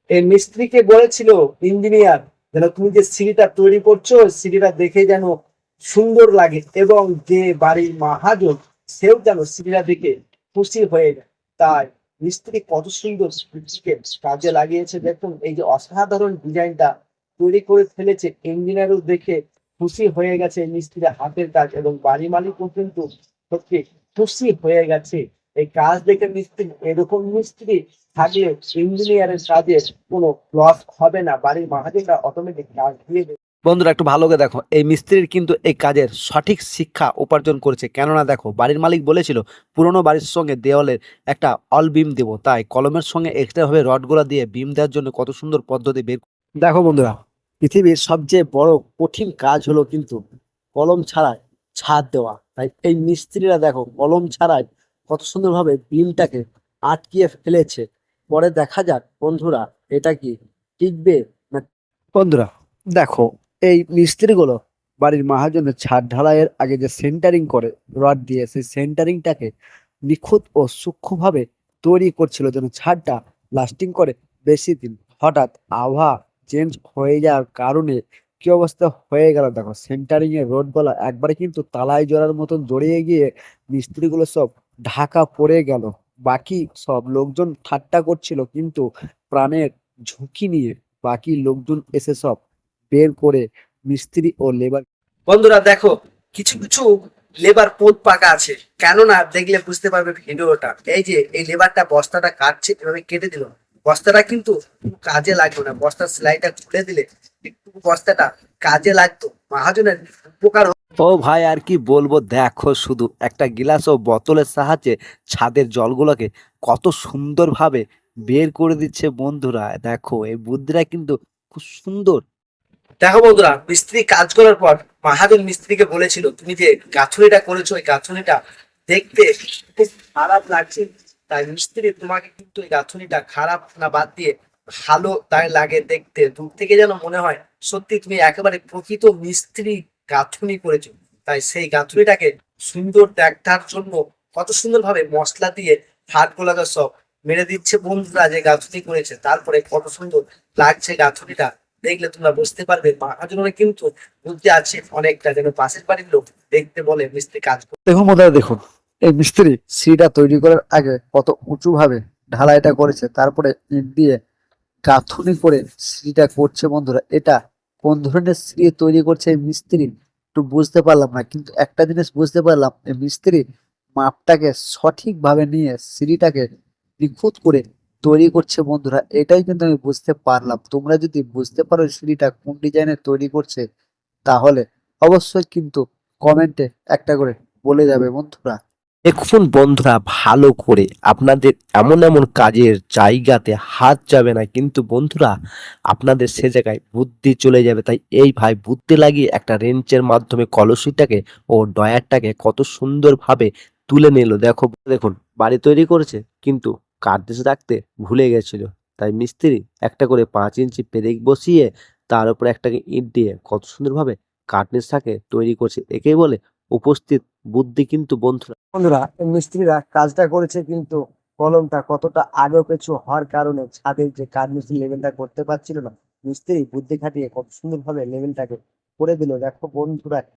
এই মিস্ত্রিকে বলেছিল ইঞ্জিনিয়ার, যেন তুমি যে সিঁড়িটা তৈরি করছো সিঁড়িটা দেখে যেন সুন্দর লাগে, এবং যে বাড়ির মহাজন সেও যেন সিঁড়িটা দেখে খুশি হয়ে যায়। তাই মিস্ত্রি কত সুন্দর সিঁড়িকে কাজে লাগিয়েছে, দেখুন এই যে অসাধারণ ডিজাইনটা তৈরি করে ফেলেছে। ইঞ্জিনিয়ারও দেখে খুশি হয়ে গেছে এই মিস্ত্রির হাতের কাজ, এবং বাড়ি মালিকও কিন্তু সত্যি খুশি হয়ে গেছে এই কাজ দেখে। মিস্ত্রি, এরকম মিস্ত্রি থাকলে ইঞ্জিনিয়ারের কাজে কোনো লস হবে না, বাড়ির মহাজনরা অটোমেটিক কাজ দিয়ে দেবে। বন্ধুরা একটু ভালো করে দেখো, এই মিস্ত্রির কিন্তু এই কাজের সঠিক শিক্ষা উপার্জন করেছে। কেননা দেখো, বাড়ির মালিক বলেছিল পুরোনো বাড়ির সঙ্গে দেওয়ালের একটা অল বিম দেবো, তাই কলমের সঙ্গে এক্সট্রা ভাবে রডগুলো দিয়ে বিম দেওয়ার জন্য কত সুন্দর পদ্ধতি বের। দেখো বন্ধুরা, পৃথিবীর সবচেয়ে বড় কঠিন কাজ হলো কিন্তু কলম ছাড়াই ছাদ দেওয়া। তাই এই মিস্ত্রিরা দেখো কলম ছাড়াই কত সুন্দরভাবে বিমটাকে আটকিয়ে ফেলেছে। পরে দেখা যাক বন্ধুরা, এটা কি টিকবে না। বন্ধুরা দেখো, এই মিস্ত্রিগুলো বাড়ির মহাজনের ছাদ ঢালাইয়ের আগে যে সেন্টারিং করে রড দিয়ে, সেই সেন্টারিংটাকে নিখুঁত ও সূক্ষ্মভাবে তৈরি করছিল যেন ছাদটা লাস্টিং করে বেশি দিন। হঠাৎ আবহাওয়া চেঞ্জ হয়ে যাওয়ার কারণে কি অবস্থা হয়ে গেল দেখো, সেন্টারিং এর রড গুলা একবারে কিন্তু তালাই জড়ার মতন জড়িয়ে গিয়ে মিস্ত্রিগুলো সব ঢাকা পড়ে গেল। বাকি সব লোকজন ঠাট্টা করছিল, কিন্তু প্রাণের ঝুঁকি নিয়ে বাকি লোকজন এসে সব বের করে মিস্ত্রি ও লেবার। বন্ধুরা দেখো, কিছু কিছু লেবার পোদ পাকা আছে, কেননা দেখলে বুঝতে পারবে ভিডিওটা। এই যে এই লেবারটা বস্তাটা কাটছে, এভাবে কেটে দিল, বস্তাটা কিন্তু কাজে লাগবে না, বস্তার সেলাইটা খুলে দিলে একটু বস্তাটা কাজে লাগতো, মহাজনের উপকার। ও ভাই আর কি বলবো, দেখো শুধু একটা গিলাস ও বোতলের সাহায্যে ছাদের জলগুলোকে কত সুন্দরভাবে বের করে দিচ্ছে। বন্ধুরা দেখো, এই বুদ্ধিটা কিন্তু খুব সুন্দর। দেখো বন্ধুরা, মিস্ত্রি কাজ করার পর মহাজন মিস্ত্রিকে বলেছিল, তুমি যে গাঁথুনিটা করেছো ওই গাঁথুনিটা দেখতে খুব খারাপ লাগছে। তাই মিস্ত্রি তোমাকে কিন্তু এই গাঁথুনিটা খারাপ না বাদ দিয়ে ভালো তাই লাগে দেখতে, দূর থেকে যেন মনে হয় সত্যি তুমি একেবারে প্রকৃত মিস্ত্রি গাঁথুনি করেছো। তাই সেই গাঁথুনিটাকে সুন্দর দেখার জন্য কত সুন্দর ভাবে মশলা দিয়ে ফাট গোলাকা সব মেরে দিচ্ছে বন্ধুরা যে গাঁথুনি করেছে। তারপরে কত সুন্দর লাগছে গাঁথুনিটা, দেখলে তোমরা বুঝতে পারবে মহাজনের কিন্তু বুদ্ধি আছে অনেকটা, যেন পাশের বাড়ির লোক দেখতে বলে মিস্ত্রি কাজ করে। দেখুন বন্ধুরা, দেখুন এই মিস্ত্রি সিঁড়িটা তৈরি করার আগে কত উঁচু ভাবে ঢালাইটা করেছে, তারপরে ইট দিয়ে গাঁথুনি করে সিঁড়িটা করছে। বন্ধুরা এটা কোন ধরনের সিঁড়ি তৈরি করছে এই মিস্ত্রি একটু বুঝতে পারলাম না, কিন্তু একটা জিনিস বুঝতে পারলাম, এই মিস্ত্রি মাপটাকে সঠিকভাবে নিয়ে সিঁড়িটাকে নিখুঁত করে তৈরি করছে। বন্ধুরা এটাই কিন্তু আমি বুঝতে পারলাম। তোমরা যদি বুঝতে পারো সিঁড়িটা কোন ডিজাইনের তৈরি করছে, তাহলে অবশ্যই কিন্তু কমেন্টে একটা করে বলে যাবে বন্ধুরা। দেখুন বন্ধুরা ভালো করে, আপনাদের এমন এমন কাজের জায়গাতে হাত যাবে না, কিন্তু বন্ধুরা আপনাদের সে জায়গায় বুদ্ধি চলে যাবে। তাই এই ভাই বুদ্ধি লাগিয়ে একটা রেঞ্চের মাধ্যমে কলসিটাকে ও ডয়ারটাকে কত সুন্দরভাবে তুলে নিল। দেখো দেখুন, বাড়ি তৈরি করেছে কিন্তু কার্নিশ রাখতে ভুলে গেছিল। তাই মিস্ত্রি একটা করে 5 ইঞ্চি পেরেক বসিয়ে তার উপরে একটাকে ইট দিয়ে কত সুন্দরভাবে কার্নিশটাকে তৈরি করছে। একেই বলে উপস্থিত বুদ্ধি। কিন্তু বন্ধুরা বন্ধুরা এই মিস্ত্রিরা কাজটা করেছে, কিন্তু কলমটা কতটা আগে পেছু হওয়ার কারণে ছাদের যে কার্নিশের লেভেলটা করতে পারছিল না, মিস্ত্রি বুদ্ধি খাটিয়ে কত সুন্দর ভাবে লেভেলটাকে করে দিল। দেখো বন্ধুরা,